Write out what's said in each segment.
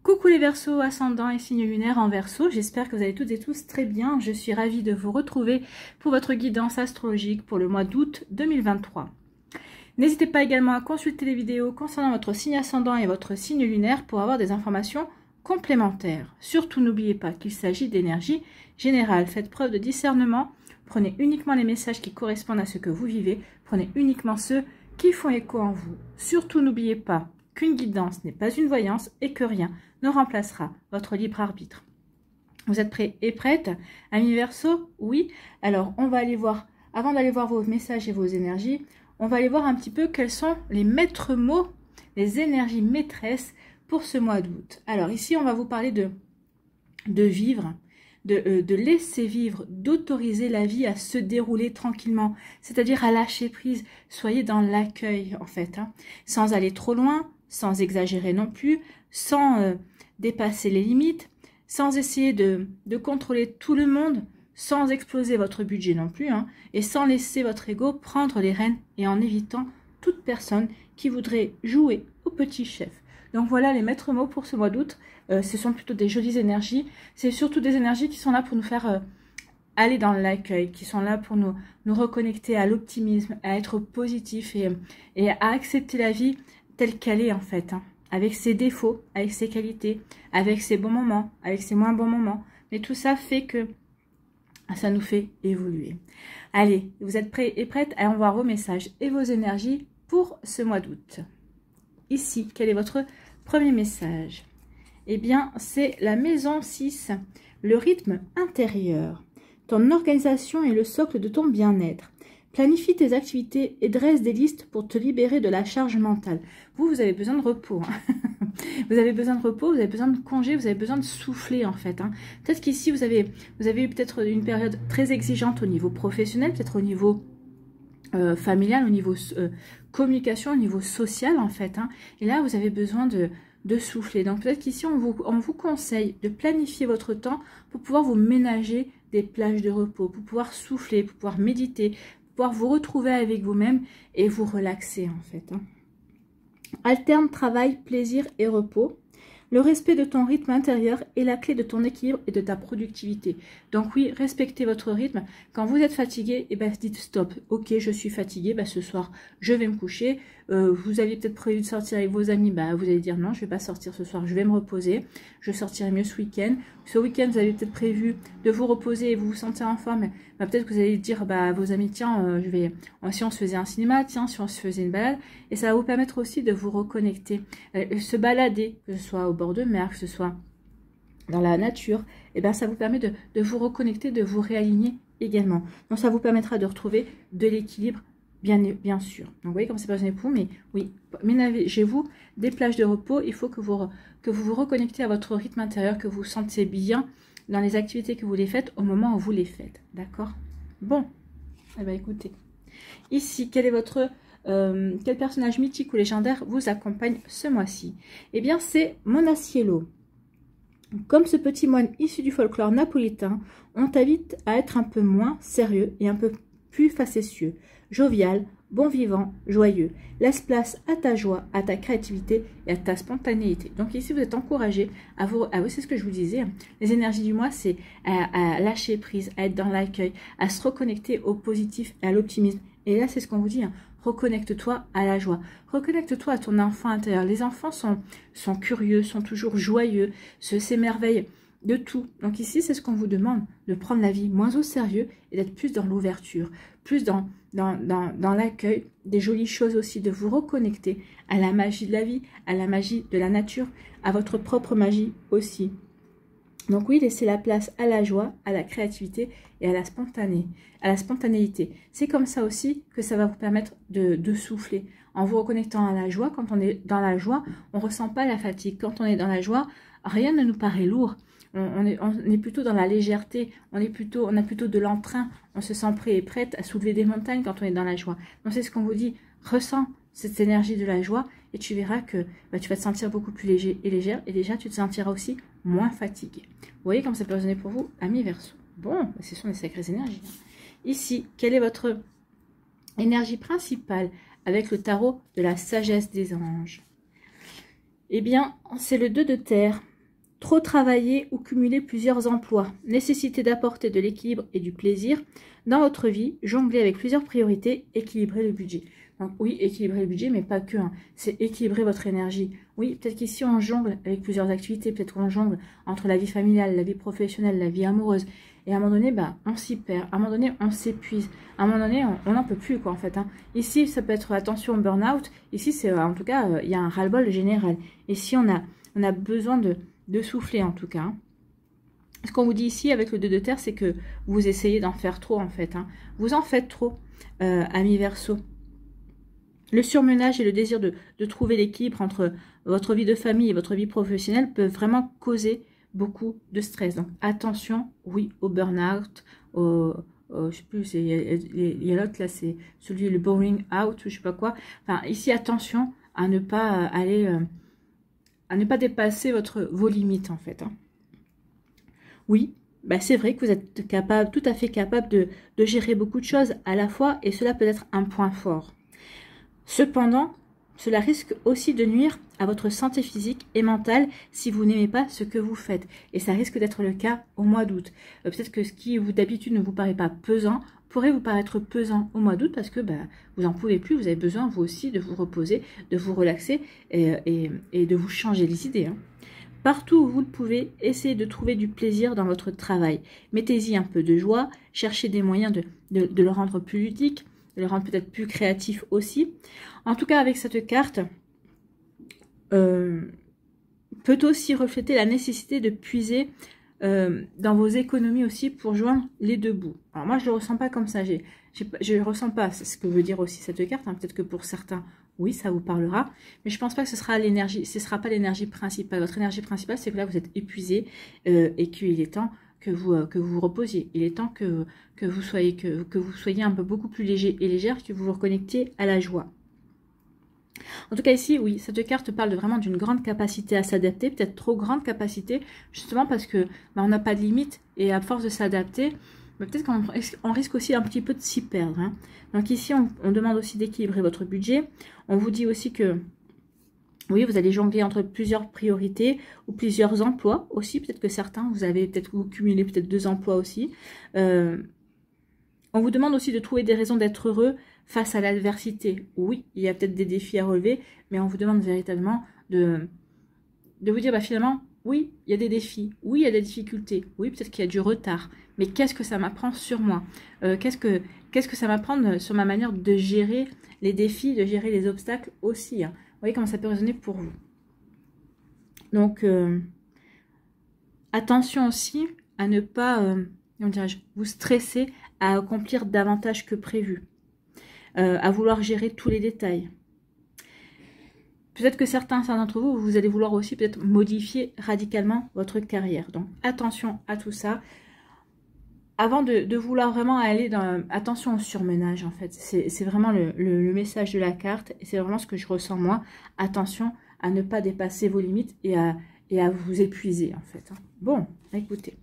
Coucou les Verseaux, ascendant et signe lunaire en Verseau, j'espère que vous allez toutes et tous très bien. Je suis ravie de vous retrouver pour votre guidance astrologique pour le mois d'août 2023. N'hésitez pas également à consulter les vidéos concernant votre signe ascendant et votre signe lunaire pour avoir des informations complémentaires. Surtout n'oubliez pas qu'il s'agit d'énergie générale. Faites preuve de discernement, prenez uniquement les messages qui correspondent à ce que vous vivez, prenez uniquement ceux qui font écho en vous. Surtout n'oubliez pas qu'une guidance n'est pas une voyance et que rien ne remplacera votre libre arbitre. Vous êtes prêts et prêtes, amis Verseaux? Oui. Alors, on va aller voir, avant d'aller voir vos messages et vos énergies, on va aller voir un petit peu quels sont les maîtres mots, les énergies maîtresses pour ce mois d'août. Alors, ici, on va vous parler de vivre, de laisser vivre, d'autoriser la vie à se dérouler tranquillement, c'est-à-dire à lâcher prise. Soyez dans l'accueil, en fait, hein, sans aller trop loin, sans exagérer non plus, sans dépasser les limites, sans essayer de contrôler tout le monde, sans exploser votre budget non plus, hein, et sans laisser votre ego prendre les rênes et en évitant toute personne qui voudrait jouer au petit chef. Donc voilà les maîtres mots pour ce mois d'août. Ce sont plutôt des jolies énergies. C'est surtout des énergies qui sont là pour nous faire aller dans l'accueil, qui sont là pour nous reconnecter à l'optimisme, à être positif et à accepter la vie telle qu'elle est en fait, hein, avec ses défauts, avec ses qualités, avec ses bons moments, avec ses moins bons moments. Mais tout ça fait que ça nous fait évoluer. Allez, vous êtes prêts et prêtes à voir vos messages et vos énergies pour ce mois d'août. Ici, quel est votre premier message? Eh bien, c'est la maison 6, le rythme intérieur. Ton organisation est le socle de ton bien-être. Planifie tes activités et dresse des listes pour te libérer de la charge mentale. Vous avez besoin de repos. Hein. Vous avez besoin de repos, vous avez besoin de congé, vous avez besoin de souffler en fait. Hein. Peut-être qu'ici, vous avez eu peut-être une période très exigeante au niveau professionnel, peut-être au niveau familial, au niveau communication, au niveau social en fait. Hein. Et là, vous avez besoin de souffler. Donc peut-être qu'ici, on vous conseille de planifier votre temps pour pouvoir vous ménager des plages de repos, pour pouvoir souffler, pour pouvoir méditer, pouvoir vous retrouver avec vous-même et vous relaxer en fait. Hein. Alterne travail, plaisir et repos. Le respect de ton rythme intérieur est la clé de ton équilibre et de ta productivité. Donc oui, respectez votre rythme. Quand vous êtes fatigué, eh ben, dites stop. Ok, je suis fatigué, ben, ce soir, je vais me coucher. Vous aviez peut-être prévu de sortir avec vos amis, ben, vous allez dire non, je ne vais pas sortir ce soir, je vais me reposer. Je sortirai mieux ce week-end. Ce week-end, vous avez peut-être prévu de vous reposer et vous vous sentez en forme. Ben, peut-être que vous allez dire bah, à vos amis, tiens, si on se faisait un cinéma, tiens, si on se faisait une balade. Et ça va vous permettre aussi de vous reconnecter. Se balader, que ce soit au bord de mer, que ce soit dans la nature, et ben ça vous permet de vous reconnecter, de vous réaligner également. Donc ça vous permettra de retrouver de l'équilibre, bien sûr. Donc vous voyez comme c'est pas un époux, mais oui, ménagez-vous des plages de repos. Il faut que vous vous reconnectez à votre rythme intérieur, que vous vous sentez bien dans les activités que vous les faites au moment où vous les faites. D'accord? Bon, eh ben écoutez, ici, quel personnage mythique ou légendaire vous accompagne ce mois-ci? Eh bien, c'est Monaciello. Comme ce petit moine issu du folklore napolitain, on t'invite à être un peu moins sérieux et un peu plus facétieux, jovial, bon vivant, joyeux. Laisse place à ta joie, à ta créativité et à ta spontanéité. Donc ici, vous êtes encouragé à vous... Ah oui, c'est ce que je vous disais. Les énergies du mois, c'est à lâcher prise, à être dans l'accueil, à se reconnecter au positif et à l'optimisme. Et là, c'est ce qu'on vous dit, hein. Reconnecte-toi à la joie. Reconnecte-toi à ton enfant intérieur. Les enfants sont curieux, sont toujours joyeux, s'émerveillent de tout. Donc ici, c'est ce qu'on vous demande, de prendre la vie moins au sérieux et d'être plus dans l'ouverture, plus dans l'accueil, des jolies choses aussi, de vous reconnecter à la magie de la vie, à la magie de la nature, à votre propre magie aussi. Donc oui, laissez la place à la joie, à la créativité et à la spontanéité. C'est comme ça aussi que ça va vous permettre de souffler. En vous reconnectant à la joie, quand on est dans la joie, on ne ressent pas la fatigue. Quand on est dans la joie, rien ne nous paraît lourd. On est plutôt dans la légèreté, on a plutôt de l'entrain, on se sent prêt et prête à soulever des montagnes quand on est dans la joie. Donc c'est ce qu'on vous dit, ressens cette énergie de la joie et tu verras que tu vas te sentir beaucoup plus léger et légère et déjà tu te sentiras aussi moins fatigué. Vous voyez comme ça peut résonner pour vous, amis Verseau. Bon, ce sont des sacrées énergies. Ici, quelle est votre énergie principale avec le tarot de la sagesse des anges? Eh bien, c'est le 2 de terre. Trop travailler ou cumuler plusieurs emplois. Nécessité d'apporter de l'équilibre et du plaisir dans votre vie. Jongler avec plusieurs priorités. Équilibrer le budget. Donc oui, équilibrer le budget, mais pas que. Hein. C'est équilibrer votre énergie. Oui, peut-être qu'ici, on jongle avec plusieurs activités. Peut-être qu'on jongle entre la vie familiale, la vie professionnelle, la vie amoureuse. Et à un moment donné, bah, on s'y perd. À un moment donné, on s'épuise. À un moment donné, on n'en peut plus, quoi, en fait. Hein. Ici, ça peut être attention au burn-out. Ici, c'est en tout cas, il y a un ras-le-bol général. Ici, on a besoin de souffler, en tout cas. Hein. Ce qu'on vous dit ici avec le 2 de terre, c'est que vous essayez d'en faire trop, en fait. Hein. Vous en faites trop, amis Verseau. Le surmenage et le désir de trouver l'équilibre entre votre vie de famille et votre vie professionnelle peuvent vraiment causer beaucoup de stress. Donc attention, oui, au burn-out, je sais plus, il y a l'autre là, c'est celui, le boring out, ou je sais pas quoi. Enfin, ici, attention à ne pas aller, à ne pas dépasser vos limites, en fait. Hein. Oui, bah c'est vrai que vous êtes capable, tout à fait capable de gérer beaucoup de choses à la fois, et cela peut être un point fort. Cependant, cela risque aussi de nuire à votre santé physique et mentale si vous n'aimez pas ce que vous faites. Et ça risque d'être le cas au mois d'août. Peut-être que ce qui d'habitude ne vous paraît pas pesant pourrait vous paraître pesant au mois d'août parce que vous n'en pouvez plus, vous avez besoin vous aussi de vous reposer, de vous relaxer et de vous changer les idées. Hein. Partout où vous le pouvez, essayez de trouver du plaisir dans votre travail. Mettez-y un peu de joie, cherchez des moyens de le rendre plus ludique, de le rendre peut-être plus créatif aussi. En tout cas, avec cette carte, peut aussi refléter la nécessité de puiser dans vos économies aussi pour joindre les deux bouts. Alors moi, je ne le ressens pas comme ça. Je ne ressens pas ce que veut dire aussi cette carte. Hein. Peut-être que pour certains, oui, ça vous parlera. Mais je ne pense pas que ce sera l'énergie. Ce ne sera pas l'énergie principale. Votre énergie principale, c'est que là, vous êtes épuisé et qu'il est temps que vous reposiez. Il est temps que vous soyez un peu beaucoup plus léger et légère, que vous vous reconnectiez à la joie. En tout cas ici, oui, cette carte parle vraiment d'une grande capacité à s'adapter, peut-être trop grande capacité, justement parce que on n'a pas de limite et à force de s'adapter, peut-être qu'on risque aussi un petit peu de s'y perdre. Hein. Donc ici, on demande aussi d'équilibrer votre budget. On vous dit aussi que oui, vous allez jongler entre plusieurs priorités ou plusieurs emplois aussi. Peut-être que certains, vous cumulez peut-être 2 emplois aussi. On vous demande aussi de trouver des raisons d'être heureux face à l'adversité. Oui, il y a peut-être des défis à relever, mais on vous demande véritablement de vous dire finalement, oui, il y a des défis, oui, il y a des difficultés, oui, peut-être qu'il y a du retard, mais qu'est-ce que ça m'apprend sur moi? Qu'est-ce que ça m'apprend sur ma manière de gérer les défis, de gérer les obstacles aussi. Hein. Vous voyez comment ça peut résonner pour vous. Donc, attention aussi à ne pas, vous stresser à accomplir davantage que prévu. À vouloir gérer tous les détails. Peut-être que certains d'entre vous, vous allez vouloir aussi peut-être modifier radicalement votre carrière. Donc, attention à tout ça. Avant de vouloir vraiment aller dans... Attention au surmenage, en fait. C'est vraiment le message de la carte. Et c'est vraiment ce que je ressens, moi. Attention à ne pas dépasser vos limites et à vous épuiser, en fait. Bon, écoutez.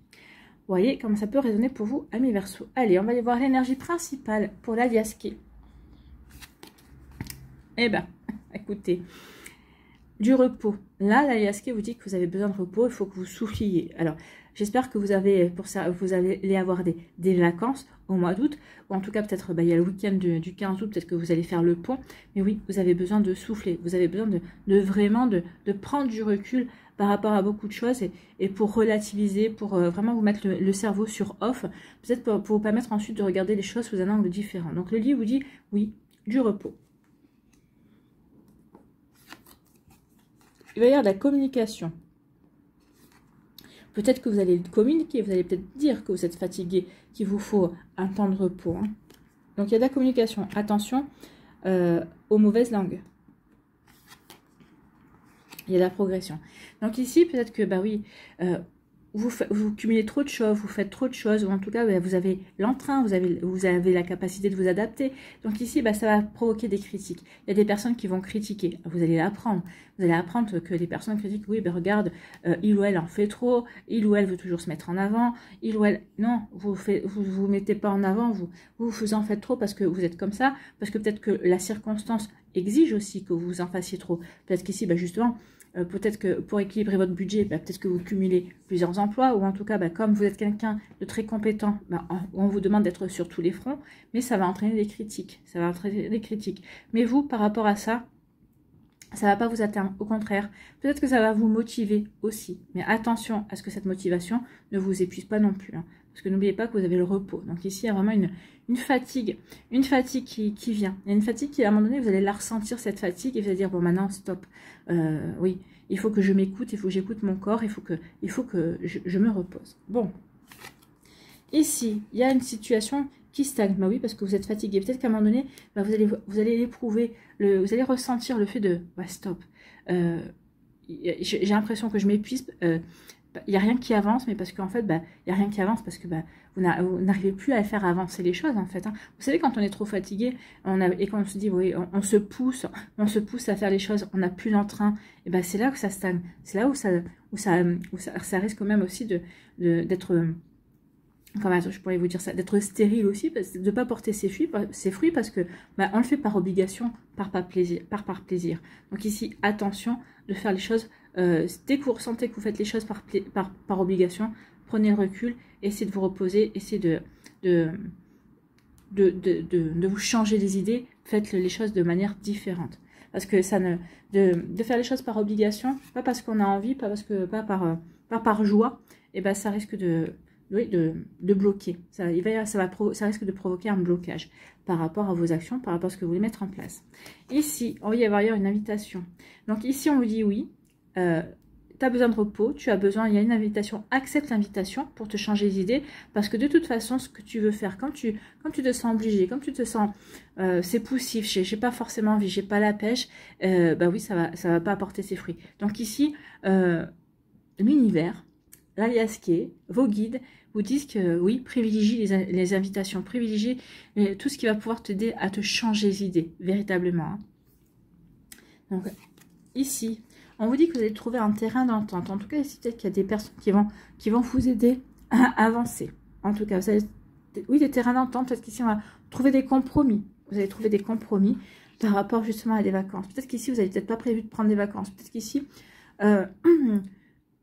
Vous voyez comment ça peut résonner pour vous, amis Verseau. Allez, on va aller voir l'énergie principale pour l'Aliasqué. Eh bien, écoutez, du repos. Là, l'Aliasqué vous dit que vous avez besoin de repos, il faut que vous souffliez. Alors, j'espère que vous allez avoir des vacances au mois d'août, ou en tout cas, peut-être, il y a le week-end du 15 août, peut-être que vous allez faire le pont. Mais oui, vous avez besoin de souffler, vous avez besoin vraiment de prendre du recul par rapport à beaucoup de choses et pour relativiser, pour vraiment vous mettre le cerveau sur off, peut-être pour vous permettre ensuite de regarder les choses sous un angle différent. Donc, le livre vous dit, oui, du repos. Il va y avoir de la communication. Peut-être que vous allez communiquer, vous allez peut-être dire que vous êtes fatigué, qu'il vous faut un temps de repos. Hein. Donc, il y a de la communication. Attention aux mauvaises langues. Il y a de la progression. Donc ici, peut-être que, oui, vous cumulez trop de choses, vous faites trop de choses, ou en tout cas, vous avez l'entrain, vous avez la capacité de vous adapter. Donc ici, ça va provoquer des critiques. Il y a des personnes qui vont critiquer. Vous allez l'apprendre. Vous allez apprendre que les personnes critiquent, oui, regarde, il ou elle en fait trop, il ou elle veut toujours se mettre en avant, il ou elle... Non, vous mettez pas en avant, vous en faites trop parce que vous êtes comme ça, parce que peut-être que la circonstance exige aussi que vous en fassiez trop. Peut-être qu'ici, justement, peut-être que pour équilibrer votre budget, peut-être que vous cumulez plusieurs emplois, ou en tout cas, comme vous êtes quelqu'un de très compétent, on vous demande d'être sur tous les fronts, mais ça va entraîner des critiques. Ça va entraîner des critiques. Mais vous, par rapport à ça, ça ne va pas vous atteindre. Au contraire, peut-être que ça va vous motiver aussi. Mais attention à ce que cette motivation ne vous épuise pas non plus. Hein, parce que n'oubliez pas que vous avez le repos. Donc ici, il y a vraiment une fatigue qui vient. Il y a une fatigue qui, à un moment donné, vous allez la ressentir, cette fatigue, et vous allez dire, bon, maintenant, stop. Oui, il faut que je m'écoute, il faut que j'écoute mon corps, il faut que je me repose. Bon. Ici, il y a une situation qui stagne. Bah oui, parce que vous êtes fatigué. Peut-être qu'à un moment donné, vous allez l'éprouver, vous allez ressentir le fait de, stop. J'ai l'impression que je m'épuise. Il n'y a rien qui avance, mais parce qu'en fait, il n'y a rien qui avance parce que vous n'arrivez plus à faire avancer les choses, en fait. Hein. Vous savez, quand on est trop fatigué, et quand on se dit, oui, on se pousse à faire les choses, on n'a plus l'entrain, et c'est là où ça stagne. C'est là où ça risque même aussi d'être... Comment je pourrais vous dire ça, d'être stérile aussi, de ne pas porter ses fruits parce que on le fait par obligation, par plaisir. Donc ici, attention de faire les choses, dès que vous ressentez que vous faites les choses par obligation, prenez le recul, essayez de vous reposer, essayez de vous changer les idées, faites les choses de manière différente. Parce que de faire les choses par obligation, pas parce qu'on a envie, pas par joie, ça risque de bloquer. Ça risque de provoquer un blocage par rapport à vos actions, par rapport à ce que vous voulez mettre en place. Ici, on va y avoir une invitation. Donc ici, on vous dit oui, tu as besoin de repos, tu as besoin, il y a une invitation, accepte l'invitation pour te changer les idées, parce que de toute façon, ce que tu veux faire, comme tu te sens obligé, comme tu te sens, c'est poussif, j'ai pas forcément envie, j'ai pas la pêche, oui, ça va pas apporter ses fruits. Donc ici, l'univers, l'alias qui vos guides vous disent que oui, privilégie les invitations, privilégie tout ce qui va pouvoir t'aider à te changer les idées, véritablement. Hein. Donc ici, on vous dit que vous allez trouver un terrain d'entente. En tout cas, ici, peut-être qu'il y a des personnes qui vont vous aider à avancer. En tout cas, vous avez, oui, des terrains d'entente. Peut-être qu'ici, on va trouver des compromis. Vous allez trouver des compromis par rapport justement à des vacances. Peut-être qu'ici, vous n'avez peut-être pas prévu de prendre des vacances. Peut-être qu'ici...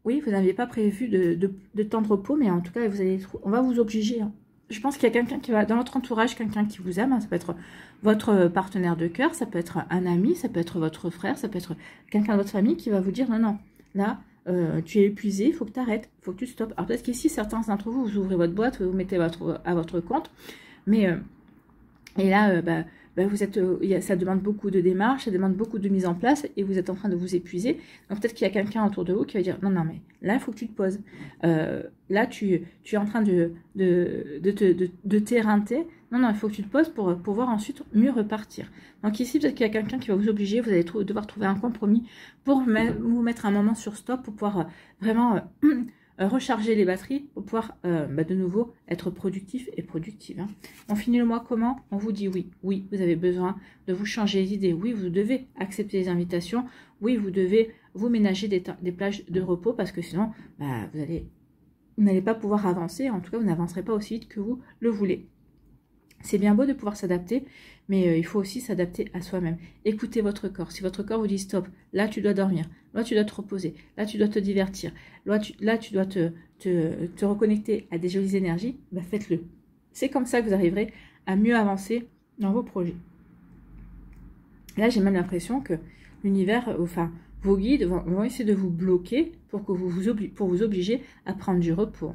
oui, vous n'aviez pas prévu de temps de repos, mais en tout cas, on va vous obliger. Hein. Je pense qu'il y a quelqu'un qui va, dans votre entourage, quelqu'un qui vous aime. Hein. Ça peut être votre partenaire de cœur, ça peut être un ami, ça peut être votre frère, ça peut être quelqu'un de votre famille qui va vous dire, non, là, tu es épuisé, il faut que tu arrêtes, il faut que tu stoppes. Alors peut-être qu'ici, certains d'entre vous, vous ouvrez votre boîte, vous mettez à votre compte, mais, et là, vous êtes, ça demande beaucoup de démarches, ça demande beaucoup de mise en place et vous êtes en train de vous épuiser. Donc peut-être qu'il y a quelqu'un autour de vous qui va dire non, mais là, il faut que tu te poses. Là, tu es en train de t'éreinter. Non, il faut que tu te poses pour pouvoir ensuite mieux repartir. Donc ici, peut-être qu'il y a quelqu'un qui va vous obliger, vous allez devoir trouver un compromis pour vous mettre un moment sur stop pour pouvoir vraiment... recharger les batteries pour pouvoir de nouveau être productif et productive. Hein. On finit le mois comment? On vous dit oui. Oui, vous avez besoin de vous changer les idées. Oui, vous devez accepter les invitations. Oui, vous devez vous ménager des plages de repos parce que sinon, vous n'allez pas pouvoir avancer. En tout cas, vous n'avancerez pas aussi vite que vous le voulez. C'est bien beau de pouvoir s'adapter, mais il faut aussi s'adapter à soi-même. Écoutez votre corps. Si votre corps vous dit stop, là tu dois dormir, là tu dois te reposer, là tu dois te divertir, là tu dois te reconnecter à des jolies énergies, faites-le. C'est comme ça que vous arriverez à mieux avancer dans vos projets. Là, j'ai même l'impression que l'univers, vos guides vont essayer de vous bloquer pour vous obliger à prendre du repos. Vous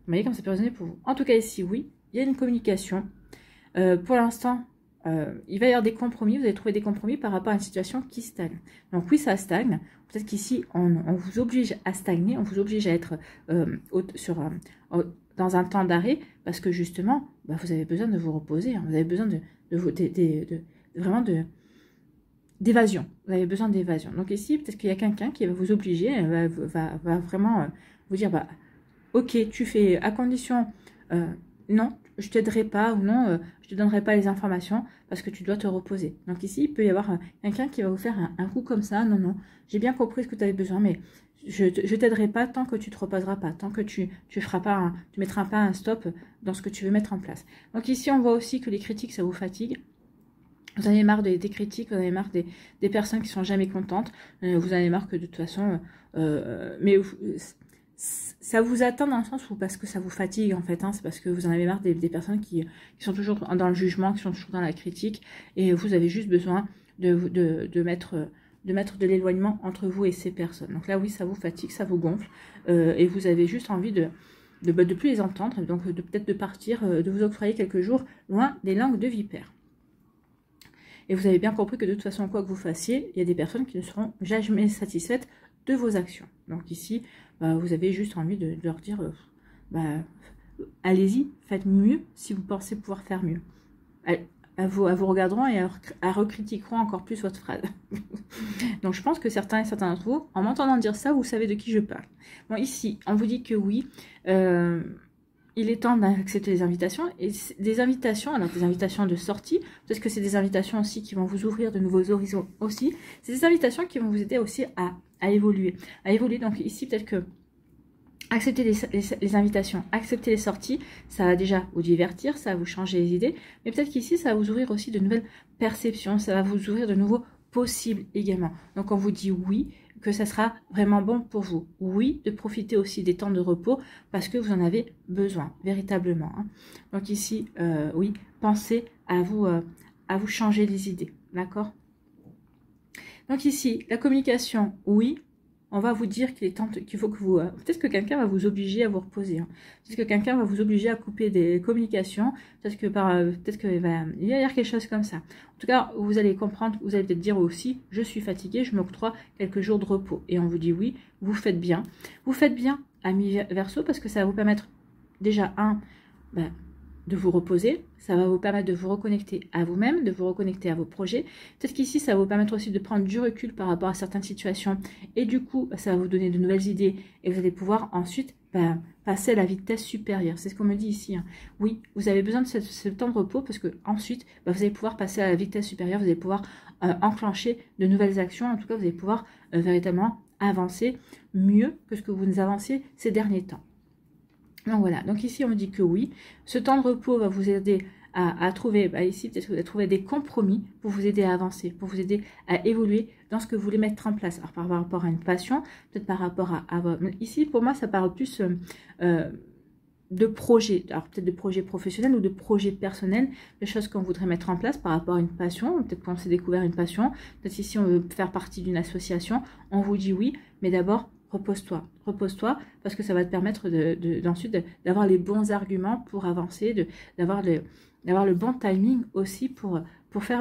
voyez comme ça peut résonner pour vous. En tout cas, ici, oui, il y a une communication. Pour l'instant, il va y avoir des compromis. Vous allez trouver des compromis par rapport à une situation qui stagne. Donc oui, ça stagne. Peut-être qu'ici, on vous oblige à stagner. On vous oblige à être dans un temps d'arrêt parce que justement, vous avez besoin de vous reposer. Hein. Vous avez besoin vraiment d'évasion. Vous avez besoin d'évasion. Donc ici, peut-être qu'il y a quelqu'un qui va vous obliger, va vraiment vous dire, ok, tu fais à condition... non, je t'aiderai pas ou non, je te donnerai pas les informations parce que tu dois te reposer. Donc ici, il peut y avoir quelqu'un qui va vous faire un coup comme ça. Non, j'ai bien compris ce que tu avais besoin, mais je t'aiderai pas tant que tu te reposeras pas, tant que tu mettras pas un stop dans ce que tu veux mettre en place. Donc ici, on voit aussi que les critiques, ça vous fatigue. Vous en avez marre des critiques, vous en avez marre des personnes qui sont jamais contentes, vous en avez marre que de toute façon, ça vous atteint dans le sens où, parce que ça vous fatigue en fait, hein, c'est parce que vous en avez marre des personnes qui sont toujours dans le jugement, qui sont toujours dans la critique, et vous avez juste besoin de mettre de l'éloignement entre vous et ces personnes. Donc là oui, ça vous fatigue, ça vous gonfle, et vous avez juste envie de plus les entendre, donc peut-être de partir, de vous octroyer quelques jours loin des langues de vipère. Et vous avez bien compris que de toute façon, quoi que vous fassiez, il y a des personnes qui ne seront jamais satisfaites de vos actions. Donc ici, vous avez juste envie de leur dire, allez-y, faites mieux si vous pensez pouvoir faire mieux. À vous regarderont et à recritiqueront encore plus votre phrase. Donc je pense que certains et certains d'entre vous, en m'entendant dire ça, vous savez de qui je parle. Bon, ici, on vous dit que oui, il est temps d'accepter les invitations, et des invitations, alors des invitations de sortie, peut-être que c'est des invitations aussi qui vont vous ouvrir de nouveaux horizons aussi, c'est des invitations qui vont vous aider aussi à évoluer. Donc ici, peut-être que accepter les invitations, accepter les sorties, ça va déjà vous divertir, ça va vous changer les idées, mais peut-être qu'ici, ça va vous ouvrir aussi de nouvelles perceptions, ça va vous ouvrir de nouveaux possibles également. Donc on vous dit oui, que ça sera vraiment bon pour vous. Oui, de profiter aussi des temps de repos parce que vous en avez besoin, véritablement. Hein. Donc ici, oui, pensez à vous changer les idées, d'accord? Donc ici, la communication, oui, on va vous dire qu'il est temps qu'il faut que vous... peut-être que quelqu'un va vous obliger à vous reposer. Hein. Peut-être que quelqu'un va vous obliger à couper des communications. Peut-être que il va y avoir quelque chose comme ça. En tout cas, vous allez comprendre, vous allez peut-être dire aussi, je suis fatigué, je m'octroie quelques jours de repos. Et on vous dit oui, vous faites bien. Vous faites bien, amis Verseau, parce que ça va vous permettre déjà, de vous reposer, ça va vous permettre de vous reconnecter à vous-même, de vous reconnecter à vos projets. Peut-être qu'ici, ça va vous permettre aussi de prendre du recul par rapport à certaines situations et du coup, ça va vous donner de nouvelles idées et vous allez pouvoir ensuite passer à la vitesse supérieure. C'est ce qu'on me dit ici. Hein. Oui, vous avez besoin de ce temps de repos parce que ensuite, vous allez pouvoir passer à la vitesse supérieure, vous allez pouvoir enclencher de nouvelles actions. En tout cas, vous allez pouvoir véritablement avancer mieux que ce que vous nous avanciez ces derniers temps. Donc voilà, donc ici on me dit que oui, ce temps de repos va vous aider à trouver, ici peut-être que vous allez trouver des compromis pour vous aider à avancer, pour vous aider à évoluer dans ce que vous voulez mettre en place. Alors par rapport à une passion, peut-être par rapport à votre... Ici pour moi ça parle plus de projets, alors peut-être de projets professionnels ou de projets personnels, des choses qu'on voudrait mettre en place par rapport à une passion, peut-être qu'on s'est découvert une passion, peut-être ici on veut faire partie d'une association, on vous dit oui, mais d'abord repose-toi, parce que ça va te permettre ensuite d'avoir les bons arguments pour avancer, d'avoir le bon timing aussi pour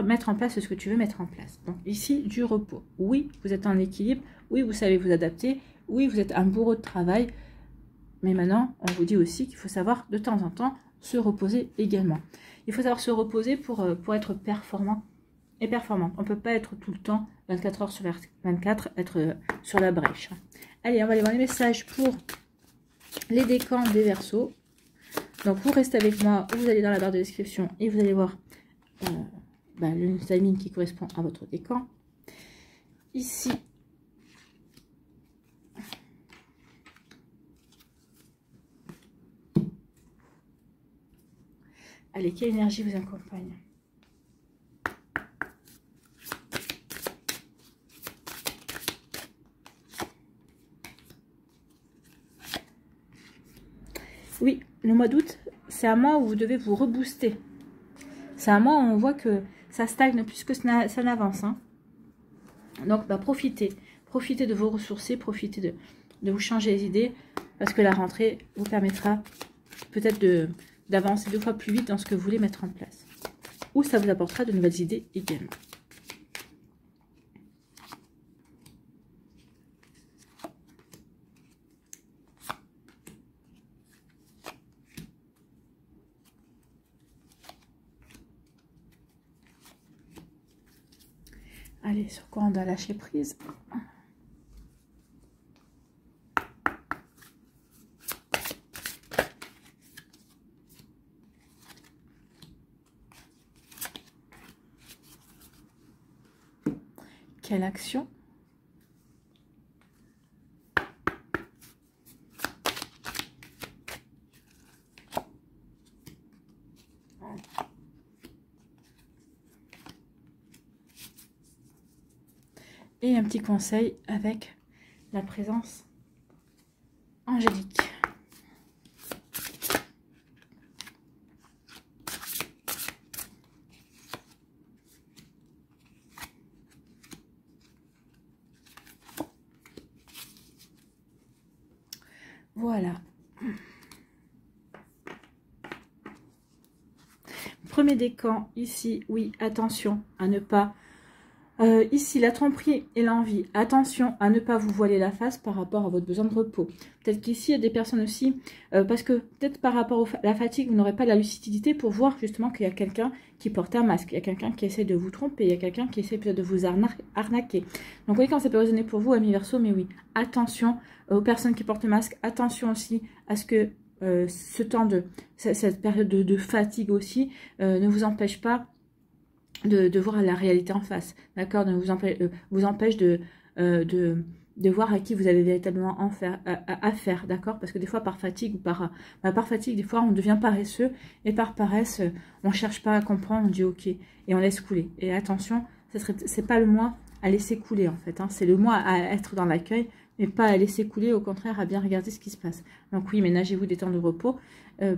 mettre en place ce que tu veux mettre en place. Donc ici, du repos. Oui, vous êtes en équilibre, oui, vous savez vous adapter, oui, vous êtes un bourreau de travail, mais maintenant, on vous dit aussi qu'il faut savoir de temps en temps se reposer également. Il faut savoir se reposer pour être performant et performante. On ne peut pas être tout le temps 24 heures sur 24, être sur la brèche. Allez, on va aller voir les messages pour les décans des Verseaux. Donc, vous restez avec moi, vous allez dans la barre de description et vous allez voir le timing qui correspond à votre décan. Ici, allez, quelle énergie vous accompagne? Oui, le mois d'août, c'est un mois où vous devez vous rebooster. C'est un mois où on voit que ça stagne plus que ça n'avance. Hein. Donc, profitez. Profitez de vous ressourcer, profitez de vous changer les idées, parce que la rentrée vous permettra peut-être d'avancer 2 fois plus vite dans ce que vous voulez mettre en place. Ou ça vous apportera de nouvelles idées également. Allez, sur quoi on doit lâcher prise? Quelle action? Et un petit conseil avec la présence angélique. Voilà. Premier décan, ici, oui, attention à ne pas... ici, la tromperie et l'envie, attention à ne pas vous voiler la face par rapport à votre besoin de repos. Peut-être qu'ici, il y a des personnes aussi, parce que peut-être par rapport à la fatigue, vous n'aurez pas la lucidité pour voir justement qu'il y a quelqu'un qui porte un masque, il y a quelqu'un qui essaie de vous tromper, il y a quelqu'un qui essaie peut-être de vous arnaquer. Donc, oui, quand ça peut résonner pour vous, amis Verseau, mais oui, attention aux personnes qui portent le masque, attention aussi à ce que ce temps cette période de fatigue aussi ne vous empêche pas de voir la réalité en face, d'accord, ne vous empêche de voir à qui vous avez véritablement affaire, d'accord, parce que des fois par fatigue ou par fatigue, des fois on devient paresseux, et par paresse, on cherche pas à comprendre, on dit ok, et on laisse couler. Et attention, c'est pas le moi à laisser couler en fait, hein, c'est le moi à être dans l'accueil, mais pas à laisser couler, au contraire à bien regarder ce qui se passe. Donc oui, ménagez-vous des temps de repos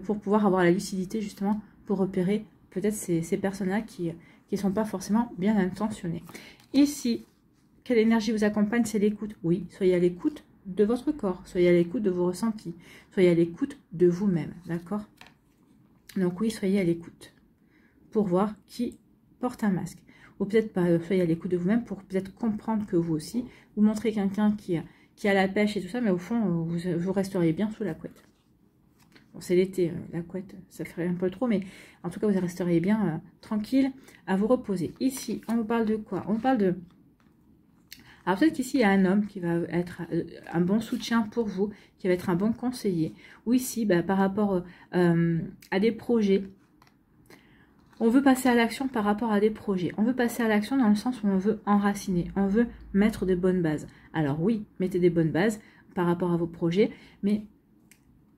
pour pouvoir avoir la lucidité justement pour repérer peut-être ces personnes-là qui ne sont pas forcément bien intentionnées. Ici, quelle énergie vous accompagne? C'est l'écoute. Oui, soyez à l'écoute de votre corps, soyez à l'écoute de vos ressentis, soyez à l'écoute de vous-même, d'accord? Donc oui, soyez à l'écoute pour voir qui porte un masque. Ou peut-être pas, soyez à l'écoute de vous-même pour peut-être comprendre que vous aussi, vous montrez quelqu'un qui a la pêche et tout ça, mais au fond, vous resteriez bien sous la couette. Bon, c'est l'été, la couette, ça ferait un peu trop, mais en tout cas, vous resteriez bien tranquille à vous reposer. Ici, on vous parle de quoi? On parle de... Alors peut-être qu'ici, il y a un homme qui va être un bon soutien pour vous, qui va être un bon conseiller. Ou ici, par rapport à des projets, on veut passer à l'action par rapport à des projets. On veut passer à l'action dans le sens où on veut enraciner, on veut mettre de bonnes bases. Alors oui, mettez des bonnes bases par rapport à vos projets, mais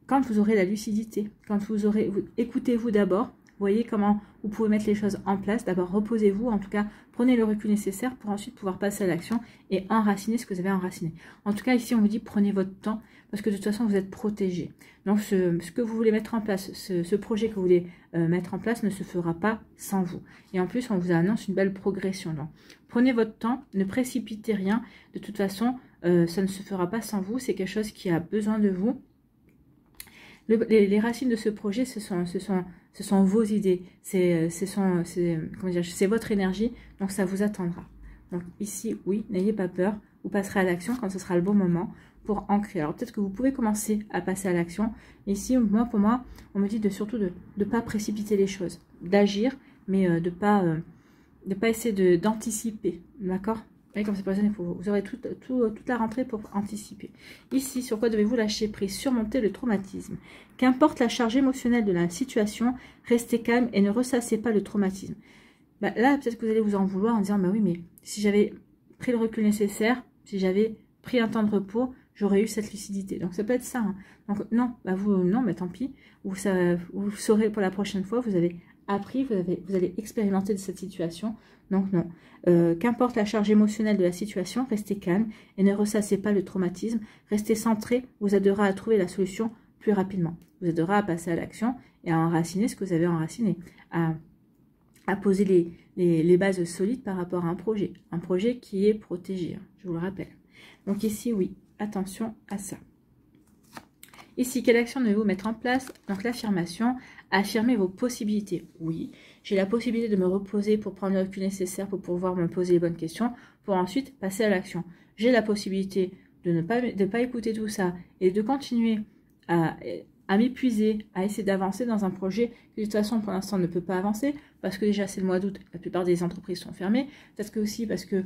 quand vous aurez la lucidité, quand écoutez-vous d'abord, voyez comment vous pouvez mettre les choses en place. D'abord, reposez-vous, en tout cas, prenez le recul nécessaire pour ensuite pouvoir passer à l'action et enraciner ce que vous avez enraciné. En tout cas, ici, on vous dit, prenez votre temps, parce que de toute façon, vous êtes protégé. Donc, ce que vous voulez mettre en place, ce projet que vous voulez mettre en place ne se fera pas sans vous. Et en plus, on vous annonce une belle progression. Donc, prenez votre temps, ne précipitez rien. De toute façon, ça ne se fera pas sans vous. C'est quelque chose qui a besoin de vous. Les racines de ce projet, ce sont vos idées, c'est votre énergie, donc ça vous attendra. Donc ici, oui, n'ayez pas peur, vous passerez à l'action quand ce sera le bon moment pour ancrer. Alors peut-être que vous pouvez commencer à passer à l'action. Ici, pour moi, on me dit surtout de ne pas précipiter les choses, d'agir, mais de pas essayer d'anticiper, d'accord? Et comme c'est pas besoin, vous aurez toute la rentrée pour anticiper. Ici, sur quoi devez-vous lâcher prise? Surmonter le traumatisme. Qu'importe la charge émotionnelle de la situation, restez calme et ne ressassez pas le traumatisme. Là, peut-être que vous allez vous en vouloir en disant, oui, mais si j'avais pris le recul nécessaire, si j'avais pris un temps de repos, j'aurais eu cette lucidité. Donc ça peut être ça. Hein. Donc non, non, mais tant pis. Vous saurez pour la prochaine fois, vous avez appris, vous allez expérimenter de cette situation. Donc non. Qu'importe la charge émotionnelle de la situation, restez calme et ne ressassez pas le traumatisme. Restez centré, vous aidera à trouver la solution plus rapidement. Vous aidera à passer à l'action et à enraciner ce que vous avez enraciné. À poser les bases solides par rapport à un projet qui est protégé, hein, je vous le rappelle. Donc ici, oui, attention à ça. Ici, quelle action devez-vous mettre en place? Donc l'affirmation, affirmer vos possibilités. Oui, j'ai la possibilité de me reposer pour prendre le recul nécessaire pour pouvoir me poser les bonnes questions, pour ensuite passer à l'action. J'ai la possibilité de ne pas écouter tout ça et de continuer à m'épuiser, à essayer d'avancer dans un projet qui de toute façon pour l'instant ne peut pas avancer, parce que déjà c'est le mois d'août, la plupart des entreprises sont fermées, peut-être que aussi parce que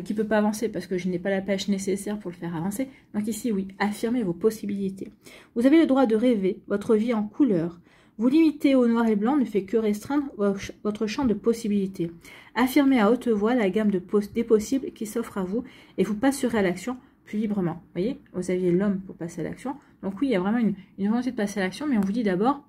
qui ne peut pas avancer, parce que je n'ai pas la pêche nécessaire pour le faire avancer. Donc ici oui, affirmez vos possibilités. Vous avez le droit de rêver votre vie en couleur. Vous limiter au noir et blanc ne fait que restreindre votre champ de possibilités. Affirmez à haute voix la gamme des possibles qui s'offrent à vous et vous passerez à l'action plus librement. Vous voyez, vous aviez l'homme pour passer à l'action. Donc oui, il y a vraiment une volonté de passer à l'action, mais on vous dit d'abord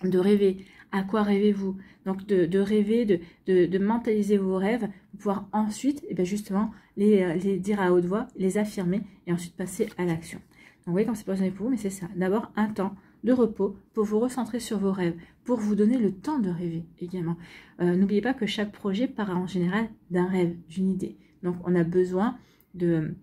de rêver à quoi rêvez-vous? Donc de rêver, de mentaliser vos rêves, pour pouvoir ensuite, et bien justement, les dire à haute voix, les affirmer, et ensuite passer à l'action. Donc vous voyez comme c'est pas pour vous, mais c'est ça. D'abord un temps de repos pour vous recentrer sur vos rêves, pour vous donner le temps de rêver également. N'oubliez pas que chaque projet part en général d'un rêve, d'une idée. Donc on a besoin de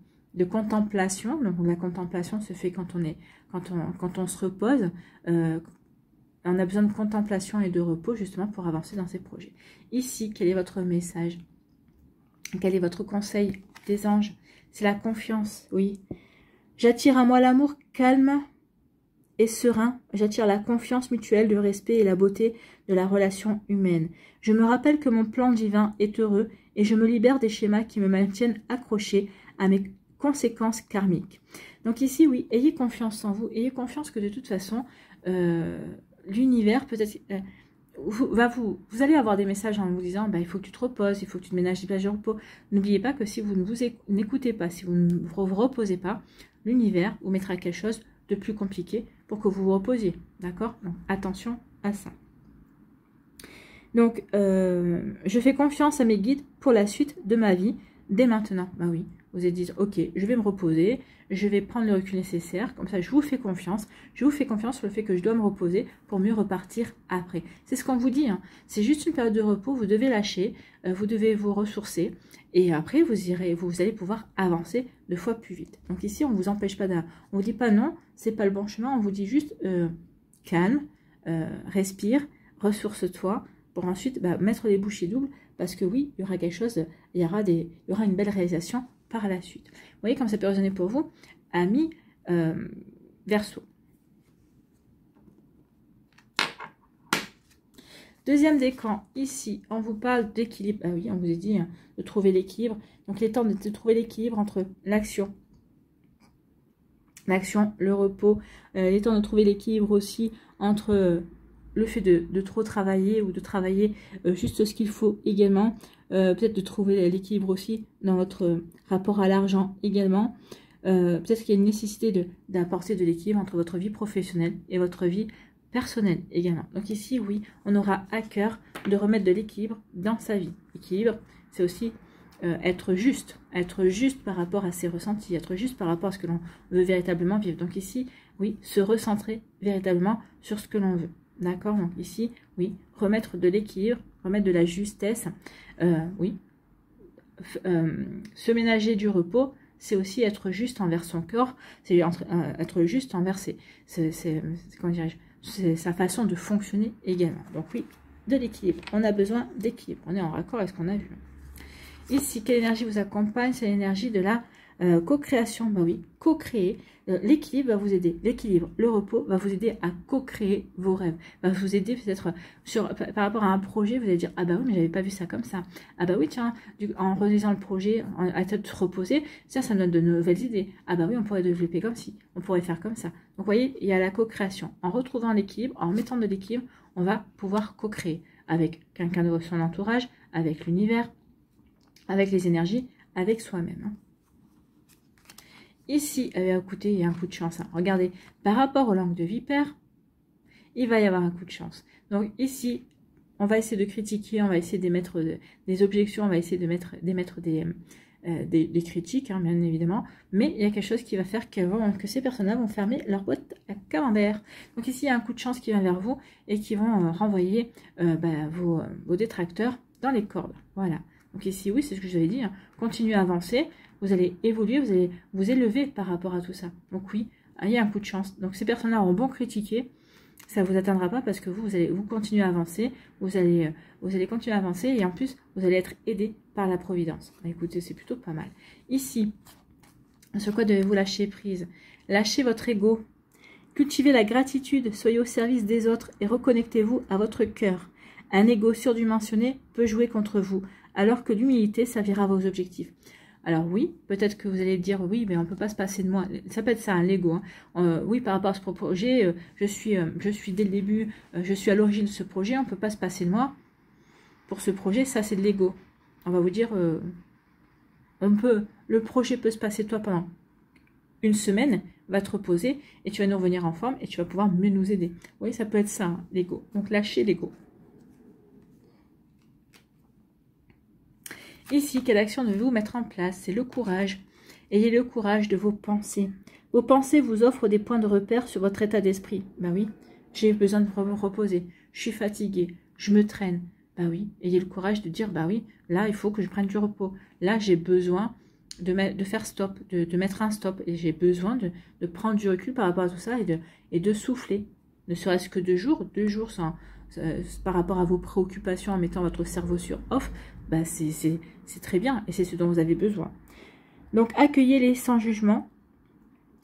contemplation. Donc la contemplation se fait quand on se repose. On a besoin de contemplation et de repos justement pour avancer dans ces projets. Ici, quel est votre message? Quel est votre conseil des anges? C'est la confiance, oui. J'attire à moi l'amour calme et serein. J'attire la confiance mutuelle, le respect et la beauté de la relation humaine. Je me rappelle que mon plan divin est heureux et je me libère des schémas qui me maintiennent accroché à mes conséquences karmiques. Donc ici, oui, ayez confiance en vous. Ayez confiance que de toute façon, l'univers peut-être... vous allez avoir des messages en vous disant il faut que tu te reposes, il faut que tu te ménages des plages de repos. N'oubliez pas que si vous ne vous n'écoutez pas, si vous ne vous reposez pas, l'univers vous mettra quelque chose de plus compliqué pour que vous vous reposiez. D'accord? Donc attention à ça. Donc je fais confiance à mes guides pour la suite de ma vie dès maintenant. Bah oui, vous êtes dit ok, je vais me reposer, je vais prendre le recul nécessaire, comme ça je vous fais confiance. Je vous fais confiance sur le fait que je dois me reposer pour mieux repartir après. C'est ce qu'on vous dit, hein. C'est juste une période de repos, vous devez lâcher, vous devez vous ressourcer, et après vous allez pouvoir avancer 2 fois plus vite. Donc ici, on ne vous empêche pas on vous dit pas non, c'est pas le bon chemin, on vous dit juste calme, respire, ressource-toi, pour ensuite mettre les bouchées doubles, parce que oui, il y aura quelque chose, il y aura une belle réalisation par la suite. Vous voyez comme ça peut résonner pour vous, amis Verseau. Deuxième décan, ici, on vous parle d'équilibre. Ah oui, on vous a dit hein, de trouver l'équilibre. Donc, il est temps de trouver l'équilibre entre l'action, le repos. Il est temps de trouver l'équilibre aussi entre le fait de trop travailler ou de travailler juste ce qu'il faut également. Peut-être de trouver l'équilibre aussi dans votre rapport à l'argent également. Peut-être qu'il y a une nécessité d'apporter de l'équilibre entre votre vie professionnelle et votre vie personnelle également. Donc ici, oui, on aura à cœur de remettre de l'équilibre dans sa vie. L'équilibre, c'est aussi être juste par rapport à ses ressentis, être juste par rapport à ce que l'on veut véritablement vivre. Donc ici, oui, se recentrer véritablement sur ce que l'on veut. D'accord? Donc ici, oui, remettre de l'équilibre, remettre de la justesse, oui, se ménager du repos, c'est aussi être juste envers son corps, c'est être juste envers comment dirais-je, c'est sa façon de fonctionner également. Donc oui, de l'équilibre. On a besoin d'équilibre. On est en raccord avec ce qu'on a vu. Ici, quelle énergie vous accompagne? C'est l'énergie de la co-création. Bah oui, co-créer. L'équilibre va vous aider. L'équilibre, le repos va vous aider à co-créer vos rêves. Va vous aider peut-être par rapport à un projet, vous allez dire ah bah oui, mais j'avais pas vu ça comme ça. Ah bah oui, tiens, en relisant le projet, à tête de se reposer, ça me donne de nouvelles idées. Ah bah oui, on pourrait développer comme ci, on pourrait faire comme ça. Donc vous voyez, il y a la co-création. En retrouvant l'équilibre, en mettant de l'équilibre, on va pouvoir co-créer avec quelqu'un de son entourage, avec l'univers, avec les énergies, avec soi-même. Ici, écoutez, il y a un coup de chance. Hein. Regardez, par rapport aux langues de vipère, il va y avoir un coup de chance. Donc ici, on va essayer de critiquer, on va essayer d'émettre des objections, on va essayer d'émettre des critiques, hein, bien évidemment. Mais il y a quelque chose qui va faire que ces personnes-là vont fermer leur boîte à camembert. Donc ici, il y a un coup de chance qui vient vers vous et qui vont renvoyer vos détracteurs dans les cordes. Voilà. Donc ici, oui, c'est ce que je vous avais dit. Hein. Continuez à avancer. Vous allez évoluer, vous allez vous élever par rapport à tout ça. Donc oui, il y a un coup de chance. Donc ces personnes-là ont bon critiqué. Ça ne vous atteindra pas parce que vous allez continuer à avancer. Vous allez continuer à avancer et en plus, vous allez être aidé par la Providence. Écoutez, c'est plutôt pas mal. Ici, sur quoi devez-vous lâcher prise? Lâchez votre ego. Cultivez la gratitude. Soyez au service des autres et reconnectez-vous à votre cœur. Un ego surdimensionné peut jouer contre vous, alors que l'humilité servira à vos objectifs. Alors oui, peut-être que vous allez dire oui, mais on ne peut pas se passer de moi. Ça peut être ça, l'ego. Hein. Oui, par rapport à ce projet, je suis dès le début, je suis à l'origine de ce projet, on ne peut pas se passer de moi. Pour ce projet, ça c'est de l'ego. On va vous dire, le projet peut se passer de toi pendant une semaine. va te reposer et tu vas nous revenir en forme et tu vas pouvoir mieux nous aider. Vous voyez, ça peut être ça, hein, l'ego. Donc, lâchez l'ego. Ici, quelle action devez-vous mettre en place? C'est le courage. Ayez le courage de vos pensées. Vos pensées vous offrent des points de repère sur votre état d'esprit. Ben oui, j'ai besoin de me reposer. Je suis fatiguée. Je me traîne. Ben oui, ayez le courage de dire, ben oui, là, il faut que je prenne du repos. Là, j'ai besoin de faire stop, de mettre un stop. Et j'ai besoin de prendre du recul par rapport à tout ça et de souffler. Ne serait-ce que 2 jours sans, par rapport à vos préoccupations en mettant votre cerveau sur off, ben c'est très bien et c'est ce dont vous avez besoin. Donc, accueillez-les sans jugement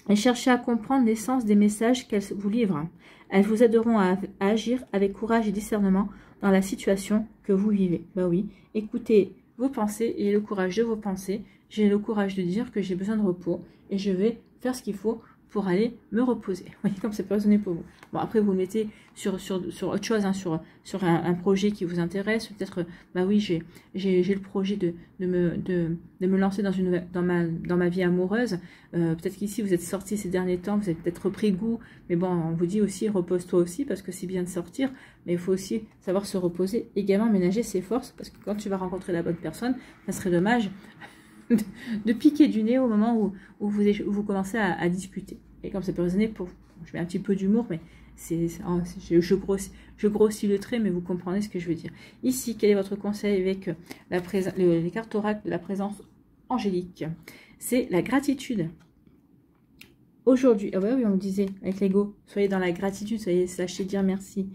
et cherchez à comprendre l'essence des messages qu'elles vous livrent. Elles vous aideront à agir avec courage et discernement dans la situation que vous vivez. Bah oui, écoutez vos pensées et le courage de vos pensées. J'ai le courage de dire que j'ai besoin de repos et je vais faire ce qu'il faut pour aller me reposer. Vous voyez comme ça peut résonner pour vous. Bon, après, vous mettez sur autre chose, hein, sur un projet qui vous intéresse. Peut-être, bah oui, j'ai le projet de me lancer dans ma vie amoureuse. Peut-être qu'ici, vous êtes sorti ces derniers temps, vous avez peut-être repris goût. Mais bon, on vous dit aussi, repose-toi aussi, parce que c'est bien de sortir. Mais il faut aussi savoir se reposer, également ménager ses forces, parce que quand tu vas rencontrer la bonne personne, ça serait dommage de piquer du nez au moment où vous commencez à discuter. Et comme ça peut résonner pour vous. Je mets un petit peu d'humour, mais je grossis le trait, mais vous comprenez ce que je veux dire. Ici, quel est votre conseil avec les cartes oracles de la présence angélique? C'est la gratitude. Aujourd'hui, ah ouais, oui, on me disait avec l'ego, soyez dans la gratitude, sachez dire merci.